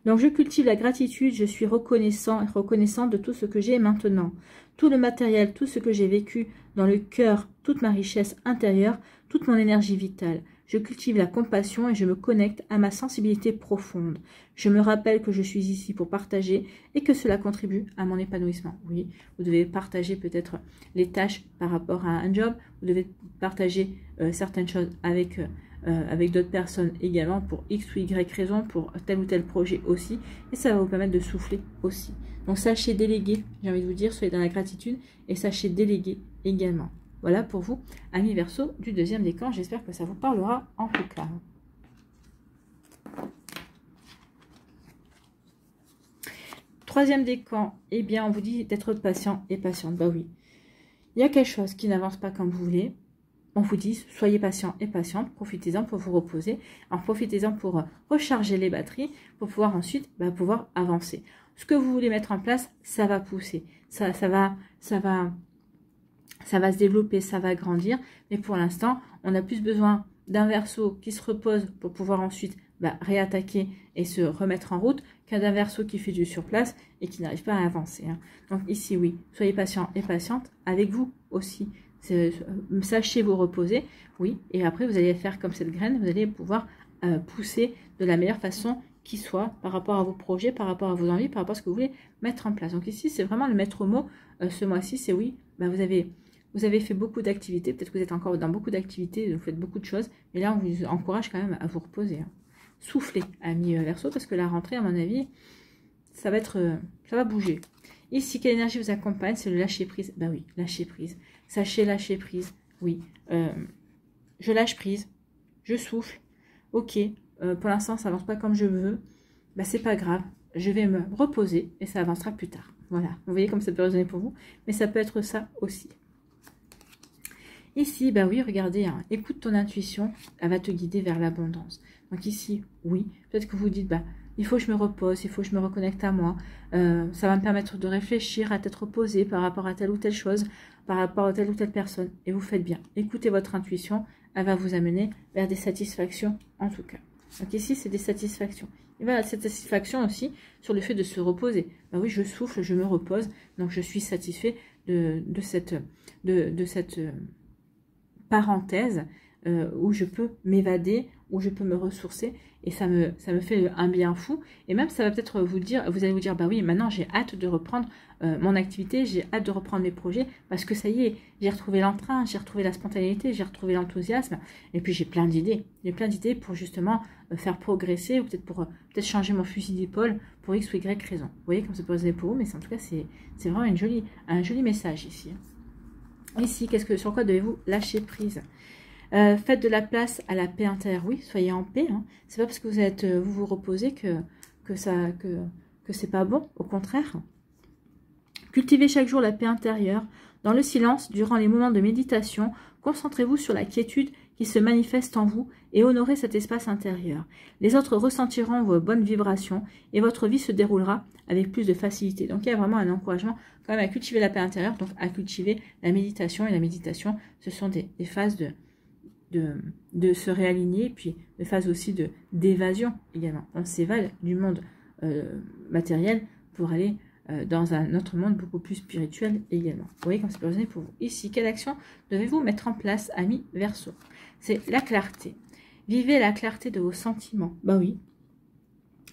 Donc, je cultive la gratitude, je suis reconnaissante de tout ce que j'ai maintenant. Tout le matériel, tout ce que j'ai vécu dans le cœur, toute ma richesse intérieure, toute mon énergie vitale. Je cultive la compassion et je me connecte à ma sensibilité profonde. Je me rappelle que je suis ici pour partager et que cela contribue à mon épanouissement. Oui, vous devez partager peut-être les tâches par rapport à un job. Vous devez partager certaines choses avec d'autres personnes également pour X ou Y raison, pour tel ou tel projet aussi. Et ça va vous permettre de souffler aussi. Donc, sachez déléguer, j'ai envie de vous dire, soyez dans la gratitude et sachez déléguer également. Voilà pour vous, amis Verseau du 2e décan. J'espère que ça vous parlera en tout cas. Troisième décan, eh bien, on vous dit d'être patient et patiente. Bah oui, il y a quelque chose qui n'avance pas comme vous voulez. On vous dit, soyez patient et patiente, profitez-en pour vous reposer, profitez-en pour recharger les batteries, pour pouvoir ensuite pouvoir avancer. Ce que vous voulez mettre en place, ça va pousser, ça va se développer, ça va grandir, mais pour l'instant, on a plus besoin d'un Verseau qui se repose pour pouvoir ensuite réattaquer et se remettre en route, qu'un Verseau qui fait du surplace et qui n'arrive pas à avancer. Hein. Donc ici, oui, soyez patient et patiente avec vous aussi. Sachez vous reposer, oui, et après vous allez faire comme cette graine, vous allez pouvoir pousser de la meilleure façon qui soit par rapport à vos projets, par rapport à vos envies, par rapport à ce que vous voulez mettre en place. Donc ici, c'est vraiment le maître mot ce mois-ci, c'est oui, vous avez fait beaucoup d'activités, peut-être que vous êtes encore dans beaucoup d'activités, vous faites beaucoup de choses, mais là, on vous encourage quand même à vous reposer. Hein. Soufflez, amis Verseau, parce que la rentrée, à mon avis, ça va bouger. Ici, quelle énergie vous accompagne? C'est le lâcher-prise. Ben oui, lâcher-prise. Sachez lâcher prise. Oui, je lâche prise, je souffle. Ok, pour l'instant, ça avance pas comme je veux. Ben, c'est pas grave, je vais me reposer et ça avancera plus tard. Voilà, vous voyez comme ça peut résonner pour vous, mais ça peut être ça aussi. Ici, bah oui, regardez, hein, écoute ton intuition, elle va te guider vers l'abondance. Donc ici, oui, peut-être que vous dites, il faut que je me repose, il faut que je me reconnecte à moi. Ça va me permettre de réfléchir, à t'être reposé par rapport à telle ou telle chose, par rapport à telle ou telle personne. Et vous faites bien. Écoutez votre intuition, elle va vous amener vers des satisfactions en tout cas. Donc ici, c'est des satisfactions. Et voilà, cette satisfaction aussi sur le fait de se reposer. Ben oui, je souffle, je me repose, donc je suis satisfait de cette parenthèse où je peux m'évader, où je peux me ressourcer, et ça me fait un bien fou. Et même ça va peut-être vous allez vous dire, bah oui, maintenant j'ai hâte de reprendre mon activité, j'ai hâte de reprendre mes projets, parce que ça y est, j'ai retrouvé l'entrain, j'ai retrouvé la spontanéité, j'ai retrouvé l'enthousiasme, et puis j'ai plein d'idées. J'ai plein d'idées pour justement faire progresser, ou peut-être changer mon fusil d'épaule pour X ou Y raison. Vous voyez comme ça peut résonner pour vous, mais en tout cas c'est vraiment un joli message ici. Ici, sur quoi devez-vous lâcher prise? Faites de la place à la paix intérieure. Oui, soyez en paix. Hein. C'est pas parce que vous êtes, vous vous reposez que c'est pas bon. Au contraire. Cultivez chaque jour la paix intérieure. Dans le silence, durant les moments de méditation, concentrez-vous sur la quiétude qui se manifeste en vous et honorez cet espace intérieur. Les autres ressentiront vos bonnes vibrations et votre vie se déroulera avec plus de facilité. Donc, il y a vraiment un encouragement quand même à cultiver la paix intérieure, donc à cultiver la méditation. Et la méditation, ce sont des phases de se réaligner, puis des phases aussi d'évasion également. On s'évade du monde matériel pour aller dans un autre monde beaucoup plus spirituel également. Vous voyez comme c'est résonné pour vous. Ici, quelle action devez-vous mettre en place, amis Verseau? C'est la clarté. Vivez la clarté de vos sentiments. Bah oui.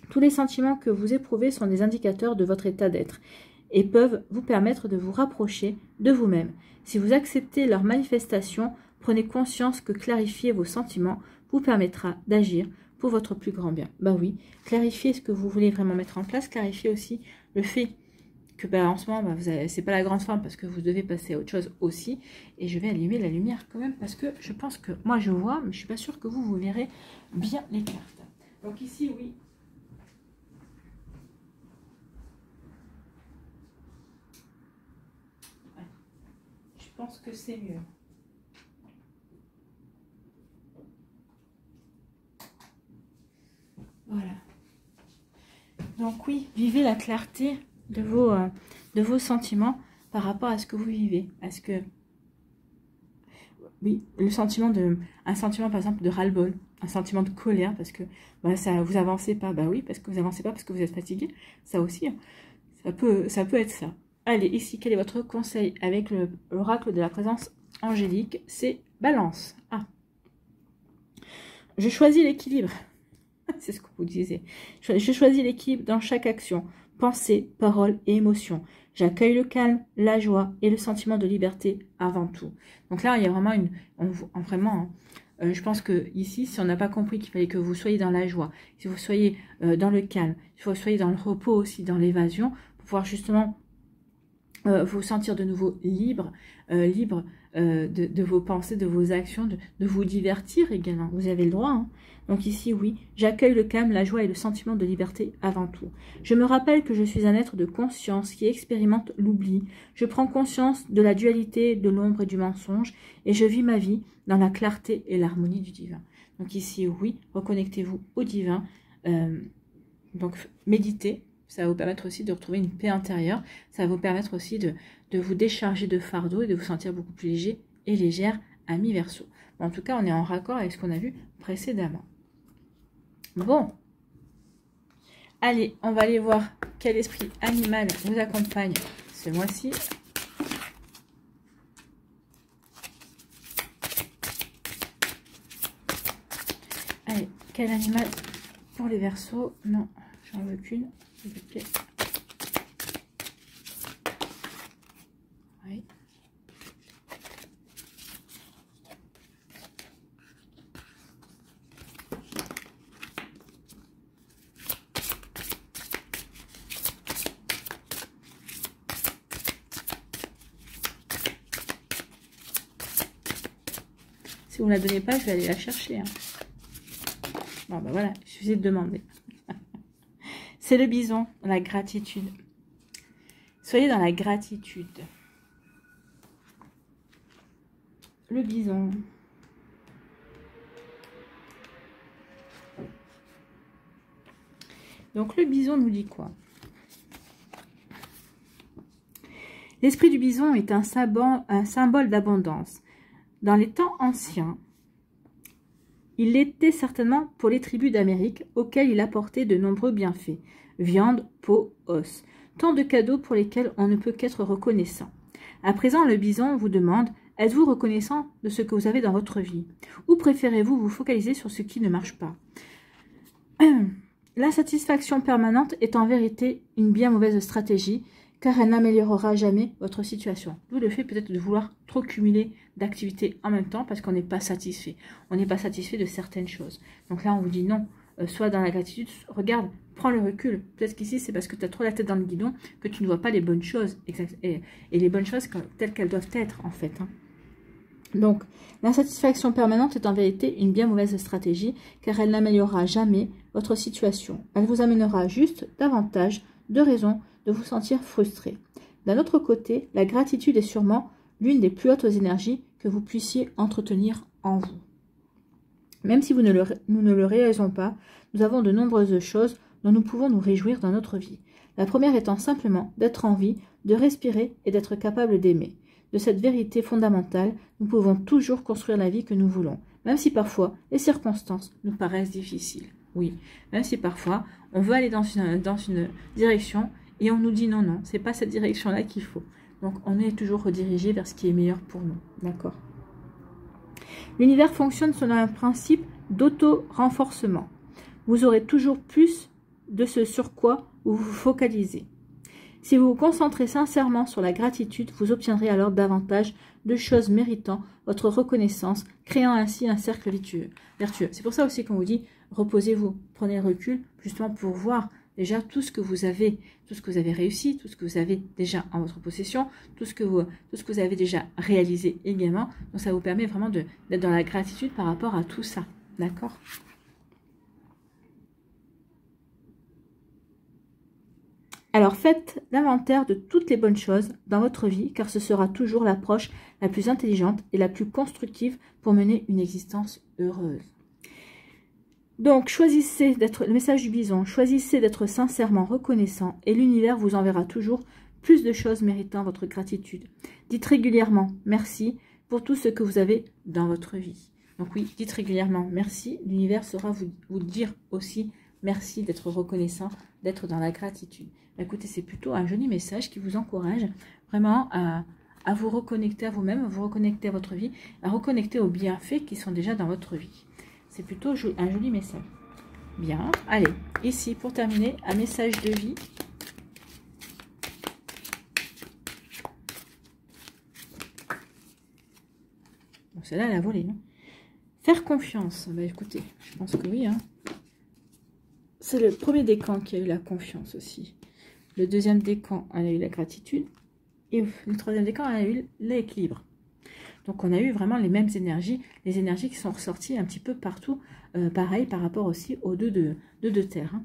Tous les sentiments que vous éprouvez sont des indicateurs de votre état d'être et peuvent vous permettre de vous rapprocher de vous-même. Si vous acceptez leur manifestation, prenez conscience que clarifier vos sentiments vous permettra d'agir pour votre plus grand bien. Bah oui, clarifiez ce que vous voulez vraiment mettre en place, clarifiez aussi le fait que en ce moment, c'est pas la grande forme parce que vous devez passer à autre chose aussi. Et je vais allumer la lumière quand même parce que je pense que moi je vois, mais je suis pas sûre que vous verrez bien les cartes. Donc ici, oui. Ouais. Je pense que c'est mieux. Voilà. Donc oui, vivez la clarté de vos sentiments par rapport à ce que vous vivez. Parce que, oui, un sentiment par exemple de ras-le-bol, un sentiment de colère parce que ça vous avancez pas. Bah oui, parce que vous avancez pas parce que vous êtes fatigué. Ça aussi, ça peut être ça. Allez, ici, quel est votre conseil avec l'oracle de la présence angélique? C'est Balance. Ah. Je choisis l'équilibre. C'est ce que vous disiez. Je choisis l'équilibre dans chaque action. Pensée, parole et émotion. J'accueille le calme, la joie et le sentiment de liberté avant tout. Donc là, il y a vraiment je pense que ici, si on n'a pas compris qu'il fallait que vous soyez dans la joie, si vous soyez dans le calme, si vous soyez dans le repos aussi, dans l'évasion, pour pouvoir justement vous sentir de nouveau libre, de vos pensées, de vos actions, de vous divertir également. Vous avez le droit. Hein. Donc ici, oui, j'accueille le calme, la joie et le sentiment de liberté avant tout. Je me rappelle que je suis un être de conscience qui expérimente l'oubli. Je prends conscience de la dualité, de l'ombre et du mensonge et je vis ma vie dans la clarté et l'harmonie du divin. Donc ici, oui, reconnectez-vous au divin. Donc méditez. Ça va vous permettre aussi de retrouver une paix intérieure. Ça va vous permettre aussi de vous décharger de fardeau et de vous sentir beaucoup plus léger et légère, amis Verseau. En tout cas, on est en raccord avec ce qu'on a vu précédemment. Bon. Allez, on va aller voir quel esprit animal vous accompagne ce mois-ci. Allez, quel animal pour les Verseaux? Non, j'en veux qu'une. Oui. Si vous ne la donnez pas, je vais aller la chercher. Hein. Bon, ben voilà, il suffit de demander. C'est le bison, la gratitude. Soyez dans la gratitude. Le bison. Donc le bison nous dit quoi? L'esprit du bison est un symbole d'abondance. Dans les temps anciens, il l'était certainement pour les tribus d'Amérique auxquelles il apportait de nombreux bienfaits. Viande, peau, os. Tant de cadeaux pour lesquels on ne peut qu'être reconnaissant. À présent, le bison vous demande, êtes-vous reconnaissant de ce que vous avez dans votre vie? Ou préférez-vous vous focaliser sur ce qui ne marche pas? L'insatisfaction permanente est en vérité une bien mauvaise stratégie, car elle n'améliorera jamais votre situation. D'où le fait peut-être de vouloir trop cumuler d'activités en même temps parce qu'on n'est pas satisfait. On n'est pas satisfait de certaines choses. Donc là, on vous dit non, sois dans la gratitude, regarde, prends le recul. Peut-être qu'ici, c'est parce que tu as trop la tête dans le guidon que tu ne vois pas les bonnes choses et les bonnes choses telles qu'elles doivent être en fait. Hein. Donc, l'insatisfaction permanente est en vérité une bien mauvaise stratégie car elle n'améliorera jamais votre situation. Elle vous amènera juste davantage de raisons de vous sentir frustré. D'un autre côté, la gratitude est sûrement l'une des plus hautes énergies que vous puissiez entretenir en vous. Même si nous ne le réalisons pas, nous avons de nombreuses choses dont nous pouvons nous réjouir dans notre vie. La première étant simplement d'être en vie, de respirer et d'être capable d'aimer. De cette vérité fondamentale, nous pouvons toujours construire la vie que nous voulons, même si parfois les circonstances nous paraissent difficiles. Oui, même si parfois on veut aller dans une direction et on nous dit non, non, c'est pas cette direction-là qu'il faut. Donc on est toujours redirigé vers ce qui est meilleur pour nous, d'accord? L'univers fonctionne selon un principe d'auto-renforcement. Vous aurez toujours plus de ce sur quoi vous vous focalisez. Si vous vous concentrez sincèrement sur la gratitude, vous obtiendrez alors davantage de choses méritant votre reconnaissance, créant ainsi un cercle vertueux. C'est pour ça aussi qu'on vous dit, reposez-vous, prenez recul, justement pour voir déjà tout ce que vous avez réussi, tout ce que vous avez déjà en votre possession, tout ce que vous avez déjà réalisé également. Donc ça vous permet vraiment d'être dans la gratitude par rapport à tout ça, d'accord ? Alors faites l'inventaire de toutes les bonnes choses dans votre vie, car ce sera toujours l'approche la plus intelligente et la plus constructive pour mener une existence heureuse. Donc choisissez d'être, le message du bison, choisissez d'être sincèrement reconnaissant et l'univers vous enverra toujours plus de choses méritant votre gratitude. Dites régulièrement merci pour tout ce que vous avez dans votre vie. Donc oui, dites régulièrement merci, l'univers saura vous dire aussi merci d'être reconnaissant, d'être dans la gratitude. Écoutez, c'est plutôt un joli message qui vous encourage vraiment à vous reconnecter à vous-même, à vous reconnecter à votre vie, à reconnecter aux bienfaits qui sont déjà dans votre vie. C'est plutôt un joli message. Bien, allez, ici pour terminer, un message de vie. Bon, celle-là, elle a volé, non? Faire confiance. Bah, écoutez, je pense que oui, hein. C'est le premier décan qui a eu la confiance aussi. Le deuxième décan, elle a eu la gratitude. Et le troisième décan, elle a eu l'équilibre. Donc, on a eu vraiment les mêmes énergies, les énergies qui sont ressorties un petit peu partout, pareil par rapport aussi aux deux de terre. Hein.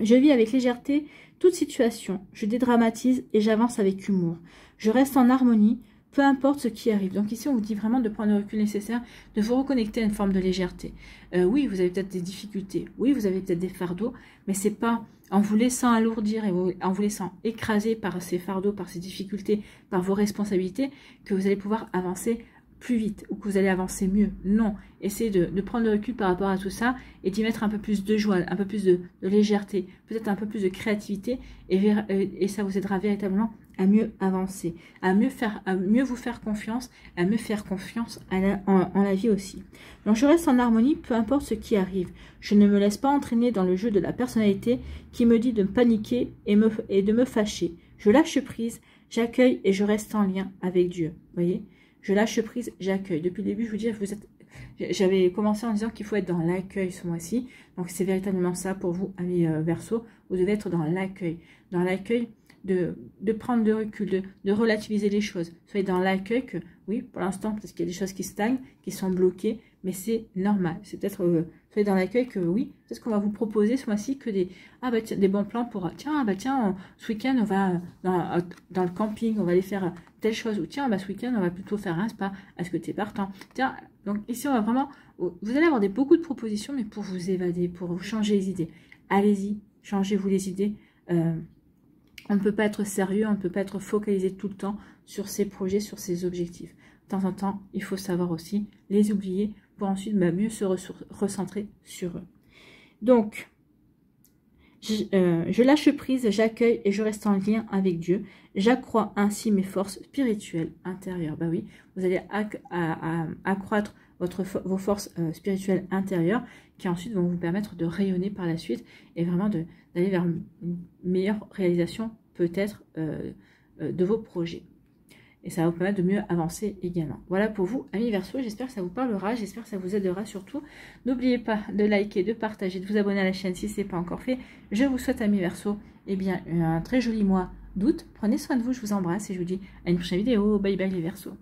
Je vis avec légèreté toute situation, je dédramatise et j'avance avec humour. Je reste en harmonie, peu importe ce qui arrive. Donc ici, on vous dit vraiment de prendre le recul nécessaire, de vous reconnecter à une forme de légèreté. Oui, vous avez peut-être des difficultés, oui, vous avez peut-être des fardeaux, mais c'est pas en vous laissant alourdir et en vous laissant écraser par ces fardeaux, par ces difficultés, par vos responsabilités, que vous allez pouvoir avancer plus vite ou que vous allez avancer mieux. Non, essayez de prendre le recul par rapport à tout ça et d'y mettre un peu plus de joie, un peu plus de légèreté, peut-être un peu plus de créativité et ça vous aidera véritablement à mieux avancer, à mieux vous faire confiance, à mieux faire confiance en la vie aussi. Donc je reste en harmonie, peu importe ce qui arrive. Je ne me laisse pas entraîner dans le jeu de la personnalité qui me dit de paniquer et de me fâcher. Je lâche prise, j'accueille et je reste en lien avec Dieu. Vous voyez ? Je lâche prise, j'accueille. Depuis le début, je vous dis, j'avais commencé en disant qu'il faut être dans l'accueil ce mois-ci. Donc, c'est véritablement ça pour vous, amis Verseau. Vous devez être dans l'accueil. Dans l'accueil de prendre de recul, de relativiser les choses. Soyez dans l'accueil que, oui, pour l'instant, parce qu'il y a des choses qui stagnent, qui sont bloquées, mais c'est normal. C'est peut-être, soyez dans l'accueil que, oui, peut-être qu'on va vous proposer ce mois-ci que des bons plans pour, tiens, ce week-end, on va dans le camping, on va aller faire telle chose, ou tiens, ce week-end, on va plutôt faire un spa. Est-ce que tu es partant? Tiens, donc ici, on va vraiment, vous allez avoir beaucoup de propositions, mais pour vous évader, pour vous changer les idées. Allez-y, changez-vous les idées. On ne peut pas être sérieux, on ne peut pas être focalisé tout le temps sur ses projets, sur ses objectifs. De temps en temps, il faut savoir aussi les oublier pour ensuite mieux se recentrer sur eux. Donc, je lâche prise, j'accueille et je reste en lien avec Dieu. J'accrois ainsi mes forces spirituelles intérieures. Bah oui, vous allez accroître vos forces spirituelles intérieures qui ensuite vont vous permettre de rayonner par la suite et vraiment d'aller vers une meilleure réalisation peut-être de vos projets. Et ça va vous permettre de mieux avancer également. Voilà pour vous, amis Verseau. J'espère que ça vous parlera. J'espère que ça vous aidera surtout. N'oubliez pas de liker, de partager, de vous abonner à la chaîne si ce n'est pas encore fait. Je vous souhaite, amis Verseau, un très joli mois d'août. Prenez soin de vous. Je vous embrasse et je vous dis à une prochaine vidéo. Bye bye les Verseaux.